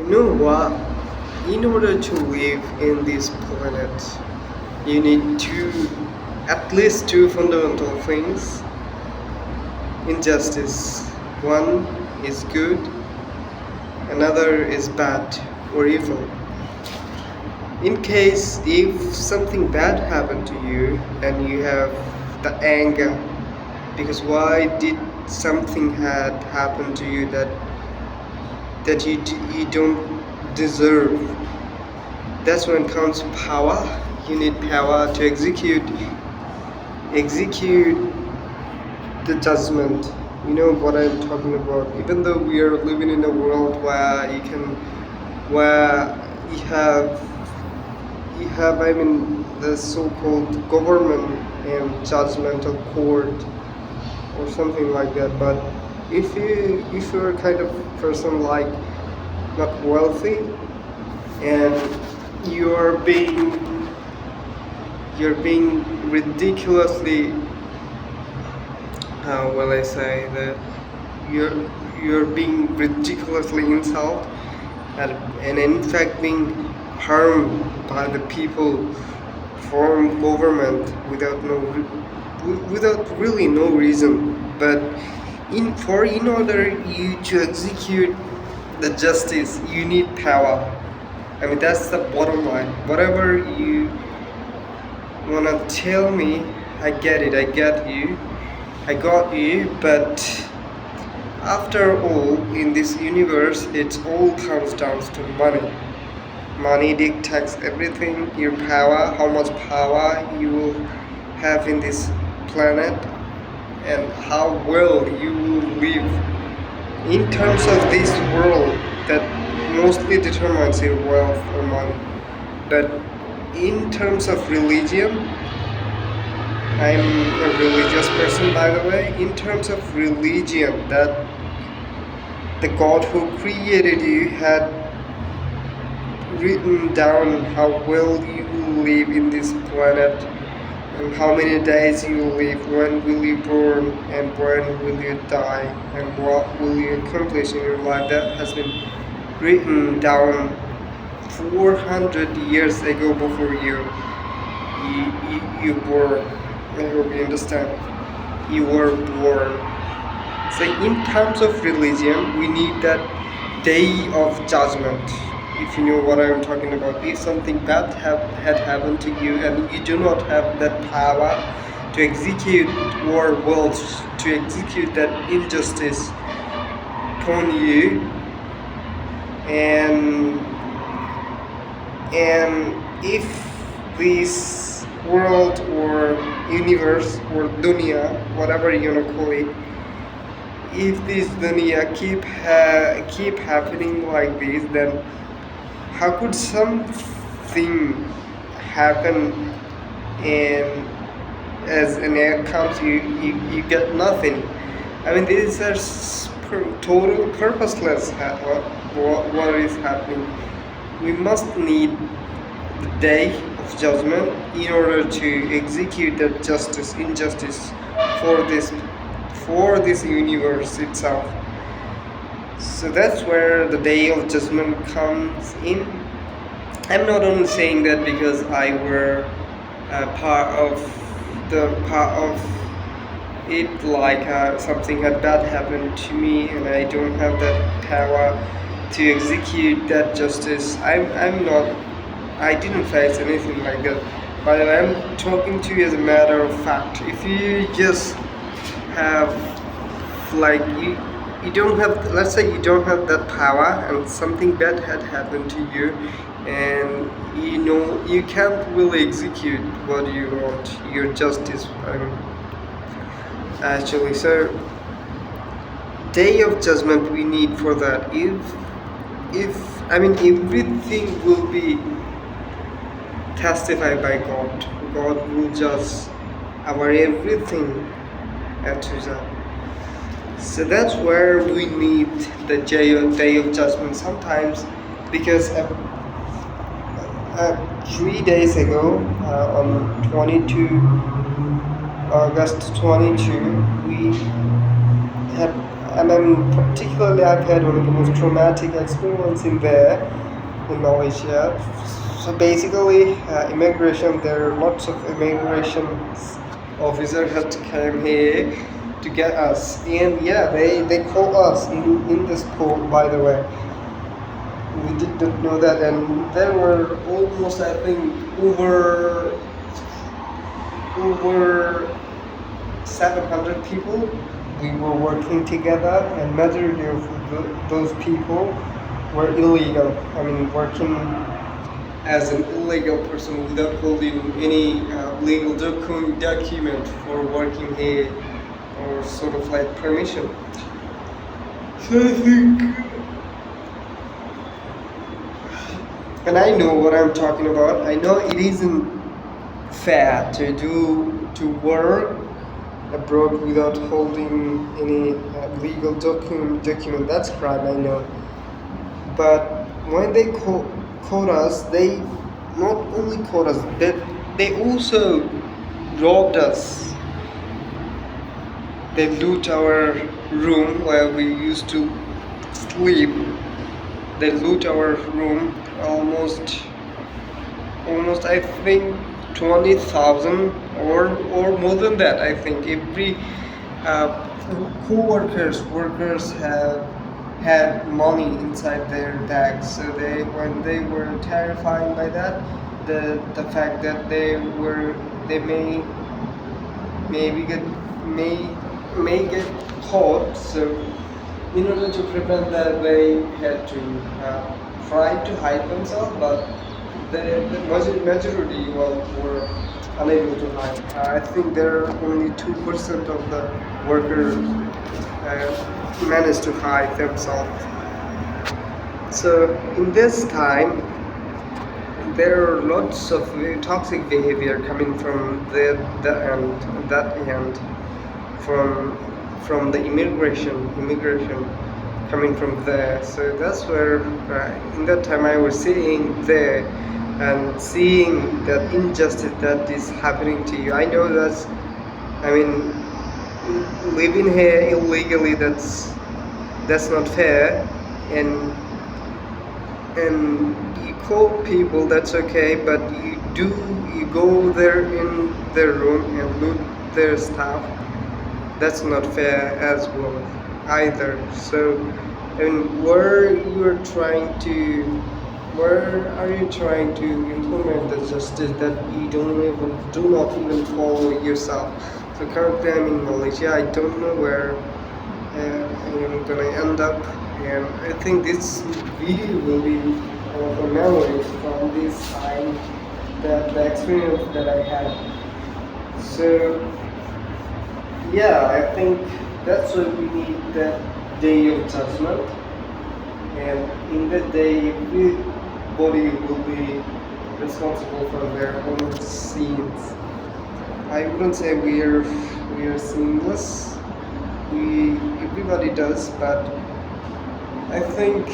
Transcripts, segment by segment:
know what? In order to live in this planet, you need at least two fundamental things. Injustice. One is good, another is bad or evil. In case if something bad happened to you and you have the anger, because why did something had happened to you that you don't deserve? That's when comes power. You need power to execute the judgment. You know what I'm talking about. Even though we are living in a world where you have I mean the so-called government and judgmental court or something like that. But if you're a kind of person like not wealthy and you're being you're being ridiculously, how will I say that, you're being ridiculously insulted and in fact being harmed by the people from government without really no reason. But in order you to execute the justice, you need power. I mean that's the bottom line. Whatever you wanna tell me, I get it, I get you, I got you, but after all, in this universe, it all comes down to money. Money dictates everything, your power, how much power you will have in this planet, and how well you will live. In terms of this world, that mostly determines your wealth or money. But in terms of religion, I'm a religious person by the way. In terms of religion, that the God who created you had written down how well you will live in this planet and how many days you will live, when will you born and when will you die and what will you accomplish in your life. That has been written down 400 years ago before you were. I hope you understand. You were born. So in terms of religion, we need that day of judgment. If you know what I'm talking about, if something bad had happened to you and you do not have that power to execute or will to execute that injustice upon you, and if this world or universe or dunya, whatever you wanna call it, if this dunya keep happening like this, then how could something happen and as an outcome you get nothing? I mean these are total purposeless. What is happening? We must need the day of judgment in order to execute that injustice for this universe itself. So that's where the day of judgment comes in. I'm not only saying that because I were part of it, like something had bad happened to me and I don't have that power to execute that justice. I'm not. I didn't face anything like that. But I'm talking to you as a matter of fact. If you just have like you don't have, let's say you don't have that power and something bad had happened to you, and you know you can't really execute what you want, your justice, actually. So day of judgment we need for that. If I mean everything will be testified by God will judge our everything at Z. So that's where we need the day of judgment sometimes, because 3 days ago, on 22 August 22, we had And then particularly I've had one of the most traumatic experience in there in Malaysia. So basically, immigration. There are lots of immigration officers had to come here to get us, and yeah, they call us in this port. By the way, we did not know that, and there were almost I think over 700 people. We were working together, and majority of those people were illegal. I mean, working as an illegal person without holding any legal document for working here or sort of like permission. So I think, and I know what I'm talking about. I know it isn't fair to work abroad without holding any legal document. That's crime, I know. But when they caught us, they not only caught us, they also robbed us. They loot our room where we used to sleep. They loot our room almost I think 20,000 or more than that. I think every uh, workers have had money inside their bags, so they when they were terrified by that, the fact that they maybe get may get caught. So in order to prevent that, they had to try to hide themselves, but the majority were unable to hide. I think there are only 2% of the workers managed to hide themselves. So in this time, there are lots of toxic behavior coming from the end, that end, from the immigration coming from there. So that's where in that time I was sitting there and seeing that injustice that is happening to you. I know that's, I mean, living here illegally, that's not fair, and you call people, that's okay, but you go there in their room and loot their stuff. That's not fair as well either. So, and where are you trying to implement the justice that you do not even follow yourself? So currently I'm in Malaysia. I don't know where I'm gonna end up, and I think this video will be a memory from this time, that the experience that I had. So yeah, I think that's why we need that day of judgment, and in that day everybody will be responsible for their own sins. I wouldn't say we are sinless. Everybody does, but I think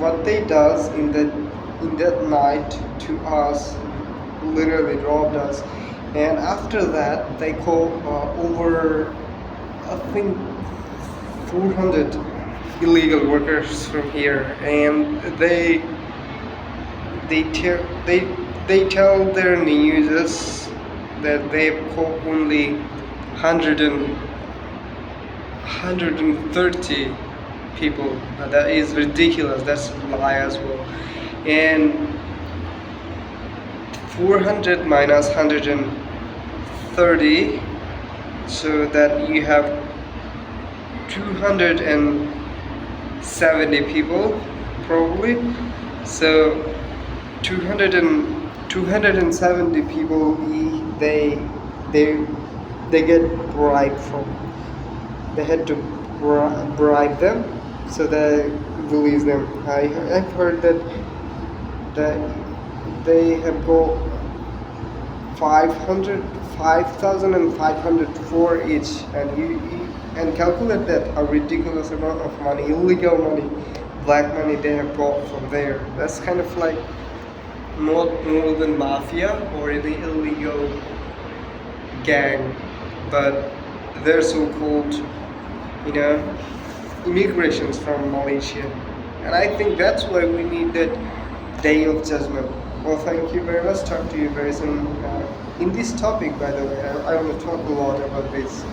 what they does in that night to us literally robbed us, and after that they call over I think 400 illegal workers from here, and they tell their newses that they caught only 130 people. That is ridiculous. That's a lie as well. And 400 minus 130, so that you have 270 people probably. So 270 people, they get bribed from. They had to bribe them, so they release them. I've heard that they have got 5,500 for each, and you and calculate that a ridiculous amount of money, illegal money, black money they have got from there. That's kind of like not more than mafia or any illegal gang, but they're so called, immigrations from Malaysia. And I think that's why we need that day of judgment. Well, thank you very much. Talk to you very soon. In this topic, by the way, I want to talk a lot about this